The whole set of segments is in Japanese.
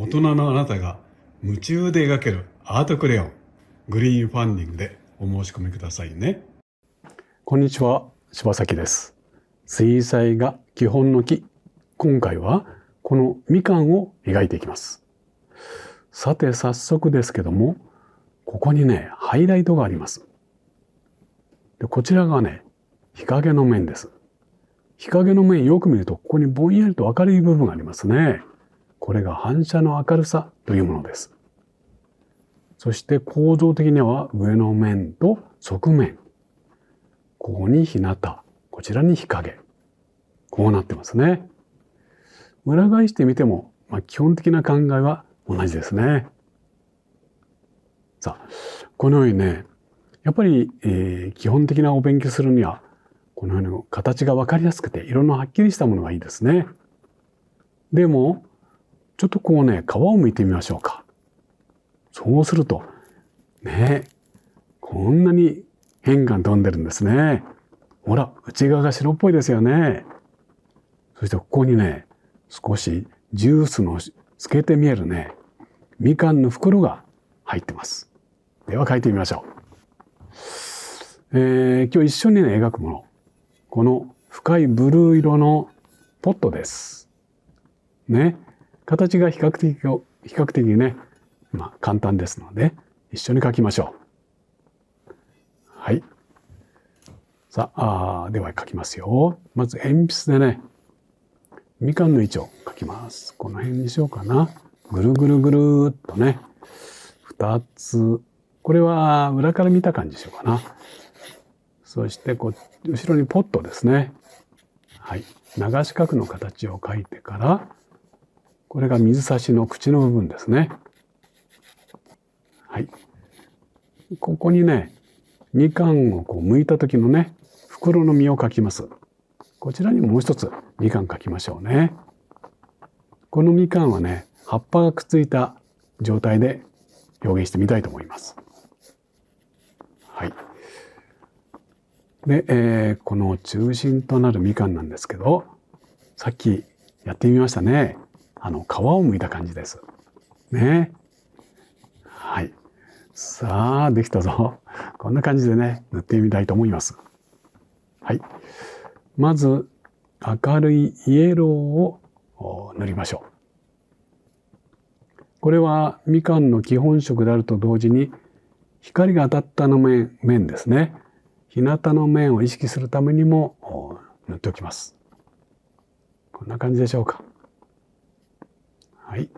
大人のあなたが夢中で描けるアートクレヨン、グリーンファンディングでお申し込みくださいね。こんにちは、柴崎です。水彩画基本の木。今回はこのみかんを描いていきます。さて早速ですけども、ここにね、ハイライトがあります。でこちらがね、日陰の面です。日陰の面よく見ると、ここにぼんやりと明るい部分がありますね。これが反射の明るさというものです。そして構造的には上の面と側面。ここに日向、こちらに日陰。こうなってますね。裏返してみても、基本的な考えは同じですね。さあ、このようにね、やっぱり、基本的なお勉強するには、このように形が分かりやすくて色のはっきりしたものがいいですね。でも、ちょっとこうね、皮を剥いてみましょうか。そうすると、ね、こんなに変が飛んでるんですね。ほら、内側が白っぽいですよね。そしてここにね、少しジュースの透けて見えるね、みかんの袋が入ってます。では描いてみましょう。今日一緒にね、描くもの。この深いブルー色のポットです。ね。形が比較的ね、簡単ですので、一緒に描きましょう。はい。さあ、では描きますよ。まず鉛筆でね、みかんの位置を描きます。この辺にしようかな。ぐるぐるぐるっとね、2つ。これは裏から見た感じにしようかな。そして後ろにポットですね。はい。流し角の形を描いてから、これが水差しの口の部分ですね。はい。ここにね、みかんを剥いた時のね、袋の実を描きます。こちらにもう一つみかん描きましょうね。このみかんはね、葉っぱがくっついた状態で表現してみたいと思います。はい。で、この中心となるみかんなんですけど、さっきやってみましたね。皮を剥いた感じです。ね。はい。さあ、できたぞ。こんな感じでね、塗ってみたいと思います。はい。まず、明るいイエローを塗りましょう。これはみかんの基本色であると同時に、光が当たったの面ですね。日向の面を意識するためにも塗っておきます。こんな感じでしょうか。はい。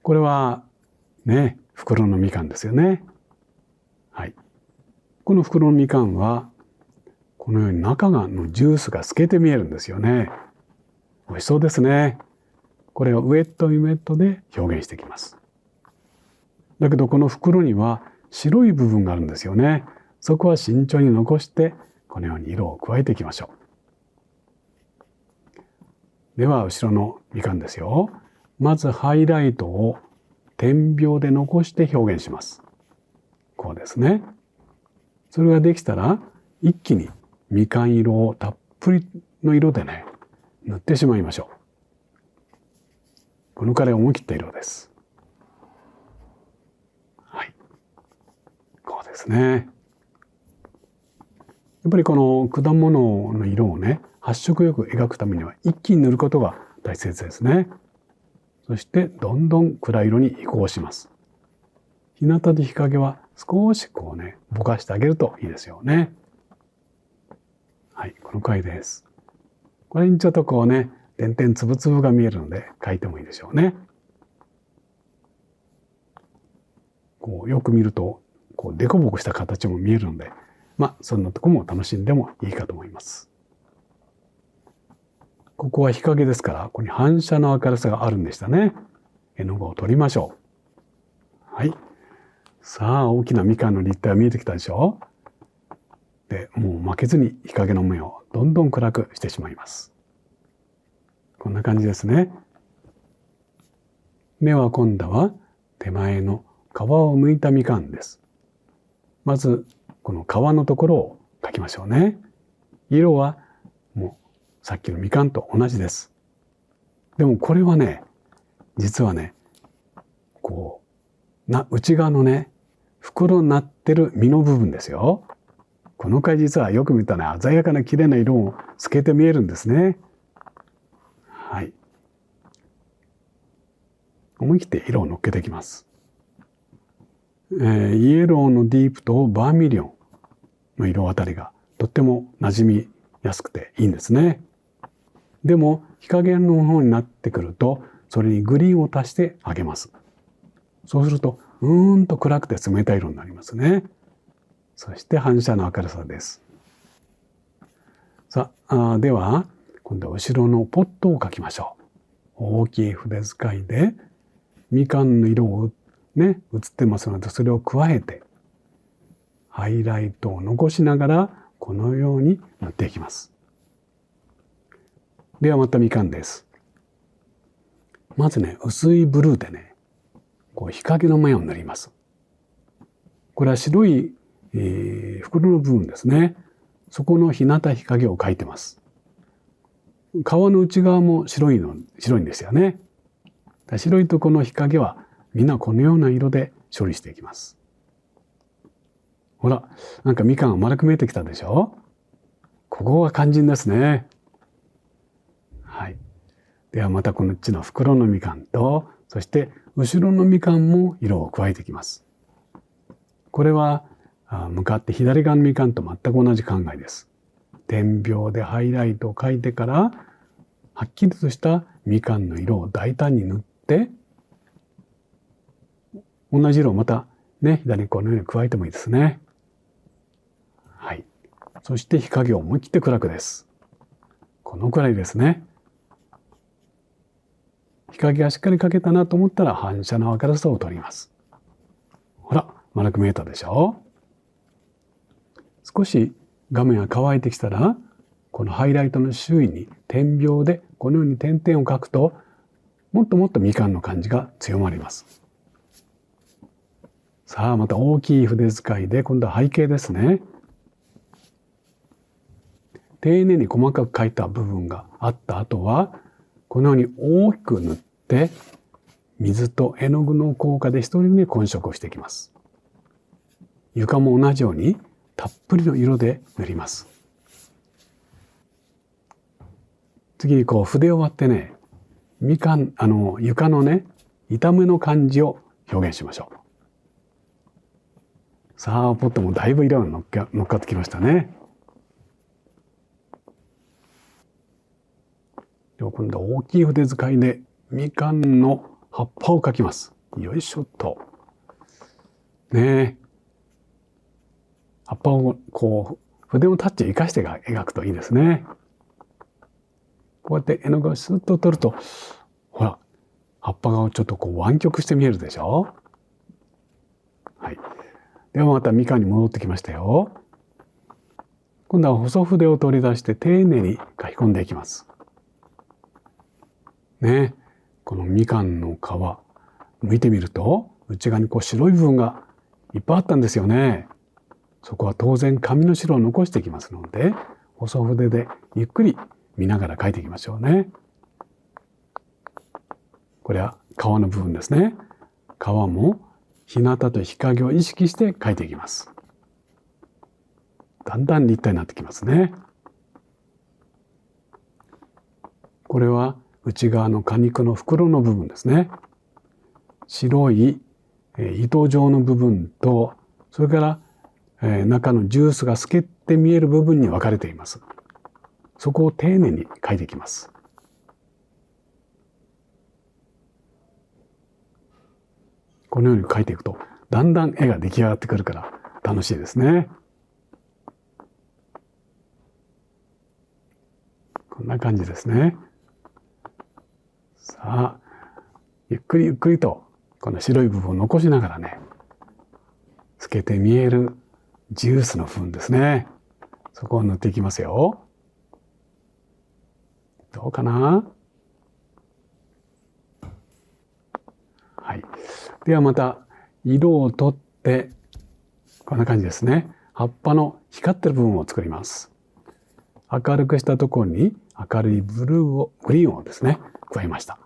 これはね、袋のみかんですよね。はい。この袋のみかんは、このように中のジュースが透けて見えるんですよね。美味しそうですね。これをウェットイメットで表現していきます。だけどこの袋には白い部分があるんですよね。そこは慎重に残して、このように色を加えていきましょう。では、後ろのみかんですよ。まずハイライトを点描で残して表現します。こうですね。それができたら、一気にみかん色をたっぷりの色でね、塗ってしまいましょう。このくらい思い切った色です。はい。こうですね。やっぱりこの果物の色をね、発色よく描くためには一気に塗ることが大切ですね。そしてどんどん暗い色に移行します。日向と日陰は少しこうね、ぼかしてあげるといいですよね。はい、このくらいです。これにちょっとこうね、点々つぶつぶが見えるので描いてもいいでしょうね。こうよく見ると、こうデコボコした形も見えるので、そんなとこも楽しんでもいいかと思います。ここは日陰ですから、ここに反射の明るさがあるんでしたね。絵の具を取りましょう。はい。さあ、大きなみかんの立体が見えてきたでしょう。で、もう負けずに日陰の面をどんどん暗くしてしまいます。こんな感じですね。では今度は手前の皮を剥いたみかんです。まず、この皮のところを描きましょうね。色はもうさっきのみかんと同じです。でもこれはね、実はね、内側のね、袋になってる実の部分ですよ。この回実はよく見たね、鮮やかな綺麗な色をつけて見えるんですね。はい。思い切って色を乗っけていきます。イエローのディープとバーミリオンの色あたりがとっても馴染みやすくていいんですね。でも日陰の方になってくるとそれにグリーンを足してあげます。そうするとと暗くて冷たい色になりますね。そして反射の明るさです。さあ、では今度は後ろのポットを描きましょう。大きい筆使いでみかんの色をね、映ってますのでそれを加えてハイライトを残しながらこのように塗っていきます。ではまたみかんです。まずね、薄いブルーでね、日陰の面を塗ります。これは白い、袋の部分ですね。そこの日向日陰を描いてます。皮の内側も白いんですよね。白いところの日陰はみんなこのような色で処理していきます。ほら、なんかみかんが丸く見えてきたでしょ？ここが肝心ですね。はい。ではまたこのの袋のみかんと、そして後ろのみかんも色を加えていきます。これは向かって左側のみかんと全く同じ考えです。点描でハイライトを描いてからはっきりとしたみかんの色を大胆に塗って同じ色をまたね、左にこのように加えてもいいですね。はい。そして日陰を思い切って暗くです。このくらいですね。日陰がしっかり描けたなと思ったら反射の明るさを取ります。ほら、丸く見えたでしょ？少し画面が乾いてきたら、このハイライトの周囲に点描でこのように点々を描くと、もっともっとみかんの感じが強まります。さあ、また大きい筆使いで今度は背景ですね。丁寧に細かく描いた部分があった後は、このように大きく塗って、水と絵の具の効果で一人で混色をしていきます。床も同じようにたっぷりの色で塗ります。次に筆を割ってね、床のね、板目の感じを表現しましょう。さあ、ポットもだいぶ色が乗っかってきましたね。では今度は大きい筆使いでみかんの葉っぱを描きます。よいしょっと。ねえ。葉っぱを筆のタッチを生かして描くといいですね。こうやって絵の具をスッと取ると、ほら、葉っぱがちょっと湾曲して見えるでしょ？はい。ではまたみかんに戻ってきましたよ。今度は細筆を取り出して丁寧に書き込んでいきます。ね、このみかんの皮、剥いてみると内側に白い部分がいっぱいあったんですよね。そこは当然紙の白を残していきますので、細筆でゆっくり見ながら書いていきましょうね。これは皮の部分ですね。皮も日向と日陰を意識して書いていきます。だんだん立体になってきますね。これは内側の果肉の袋の部分ですね。白い糸状の部分と、それから中のジュースが透けて見える部分に分かれています。そこを丁寧に描いていきます。このように描いていくと、だんだん絵が出来上がってくるから楽しいですね。こんな感じですね。さあ、ゆっくりゆっくりとこの白い部分を残しながらね、透けて見えるジュースの部分ですね。そこを塗っていきますよ。どうかな？はい。ではまた色を取ってこんな感じですね。葉っぱの光ってる部分を作ります。明るくしたところに明るいグリーンをですね加えました。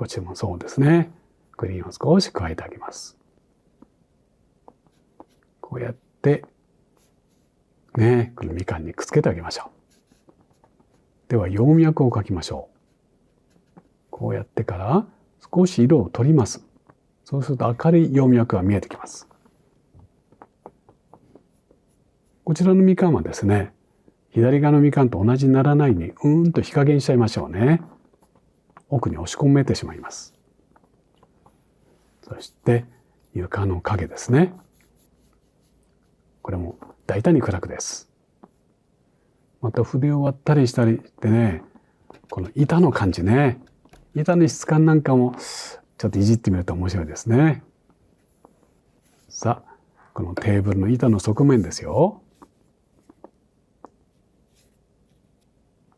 こちらもそうですね。グリーンを少し加えてあげます。こうやって、ね、このみかんにくっつけてあげましょう。では、葉脈を描きましょう。こうやってから少し色を取ります。そうすると明るい葉脈が見えてきます。こちらのみかんはですね、左側のみかんと同じにならないようにと日陰にしちゃいましょうね。奥に押し込めてしまいます。そして床の影ですね。これも大胆に暗くです。また筆を割ったりしたりしてね、この板の感じね、板の質感なんかもちょっといじってみると面白いですね。さあ、このテーブルの板の側面ですよ。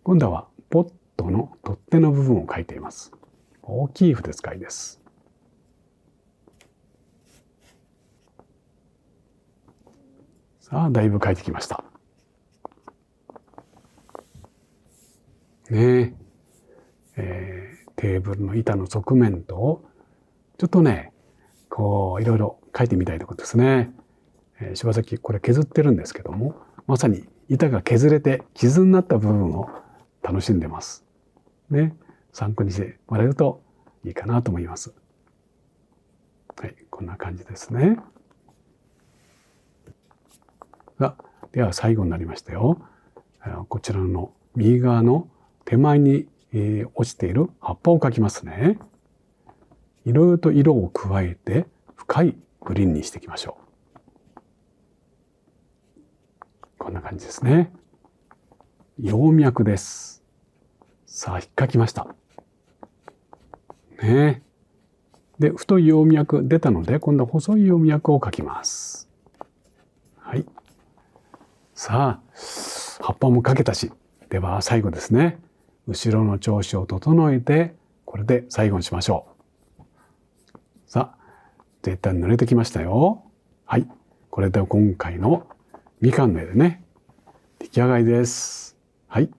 今度はポットの取っ手の部分を描いています。大きい筆使いです。さあ、だいぶ描いてきました。ねえ、テーブルの板の側面と、ちょっとね、こう、いろいろ描いてみたいところですね。柴崎、これ削ってるんですけども、まさに板が削れて傷になった部分を楽しんでます。ね、参考にしてもらえるといいかなと思います。はい、こんな感じですね。では最後になりましたよ。こちらの右側の手前に、落ちている葉っぱを描きますね。いろいろと色を加えて深いグリーンにしていきましょう。こんな感じですね。葉脈です。さあ、引っかきました。ね。で、太い葉脈出たので、今度は細い葉脈を描きます。はい。さあ、葉っぱも描けたし、では最後ですね。後ろの調子を整えて、これで最後にしましょう。さあ、絶対濡れてきましたよ。はい。これで今回のみかんの絵でね、出来上がりです。はい。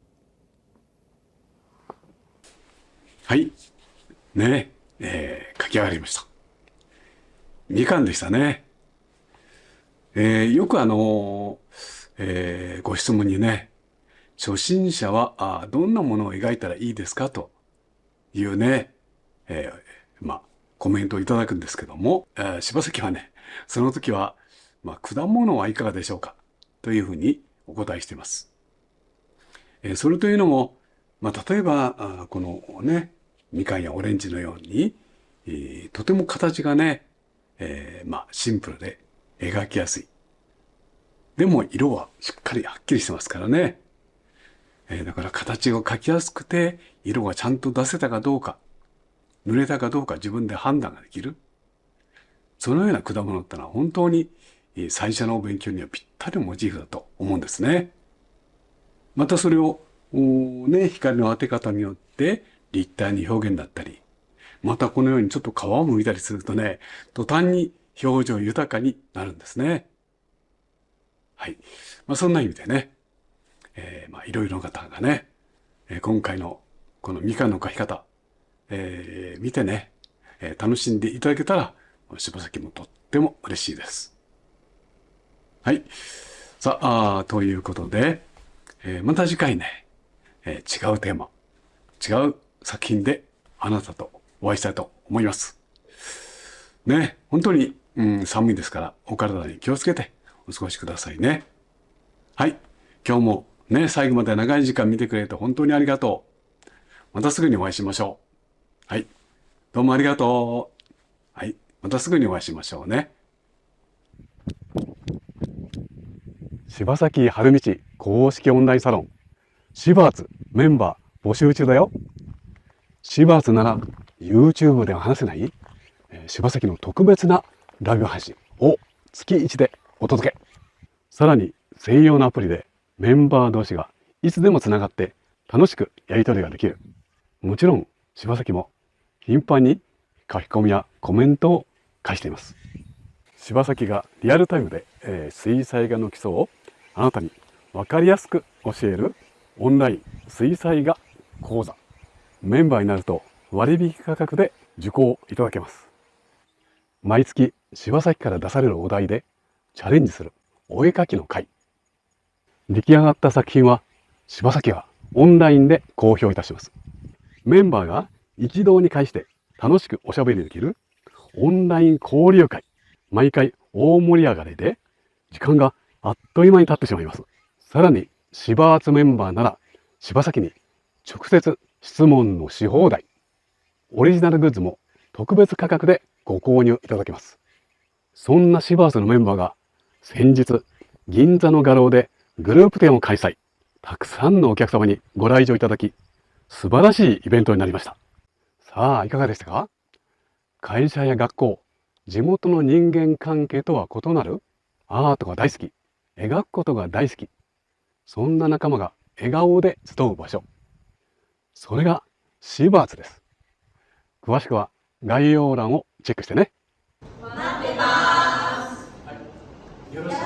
はい。ね書き上がりました。みかんでしたね。よくご質問にね、初心者はどんなものを描いたらいいですかというね、コメントをいただくんですけども、柴崎はね、その時は、果物はいかがでしょうかというふうにお答えしています。それというのも、例えばこのね、みかんやオレンジのように、とても形がね、シンプルで描きやすい。でも色はしっかりはっきりしてますからね。だから形が描きやすくて、色がちゃんと出せたかどうか、濡れたかどうか自分で判断ができる。そのような果物ってのは本当に最初のお勉強にはぴったりのモチーフだと思うんですね。またそれを光の当て方によって立体に表現だったり、またこのようにちょっと皮を剥いたりするとね、途端に表情豊かになるんですね。はい。そんな意味でね、いろいろな方がね、今回のこのみかんの描き方、見てね、楽しんでいただけたら、柴崎もとっても嬉しいです。はい。さあ、ということで、また次回ね、違うテーマ、違う作品であなたとお会いしたいと思います。ね、本当に、寒いですから、お体に気をつけてお過ごしくださいね。はい。今日もね、最後まで長い時間見てくれて本当にありがとう。またすぐにお会いしましょう。はい。どうもありがとう。はい。またすぐにお会いしましょうね。柴崎春道公式オンラインサロン。シバーツメンバー募集中だよ。シバーツなら YouTube では話せない柴崎の特別なライブ配信を月1でお届け。さらに専用のアプリでメンバー同士がいつでもつながって楽しくやり取りができる。もちろん柴崎も頻繁に書き込みやコメントを返しています。柴崎がリアルタイムで、水彩画の基礎をあなたに分かりやすく教えるオンライン水彩画講座。メンバーになると割引価格で受講いただけます。毎月柴崎から出されるお題でチャレンジするお絵描きの会。出来上がった作品は柴崎がオンラインで公表いたします。メンバーが一堂に会して楽しくおしゃべりできるオンライン交流会。毎回大盛り上がりで時間があっという間に経ってしまいます。さらに柴アツメンバーなら柴崎に直接質問のし放題。オリジナルグッズも特別価格でご購入いただけます。そんな柴アツのメンバーが先日銀座の画廊でグループ展を開催。たくさんのお客様にご来場いただき、素晴らしいイベントになりました。さあ、いかがでしたか？会社や学校、地元の人間関係とは異なるアートが大好き、描くことが大好き、そんな仲間が笑顔で集う場所。それが柴アツです。詳しくは概要欄をチェックしてね。待ってます。よろしく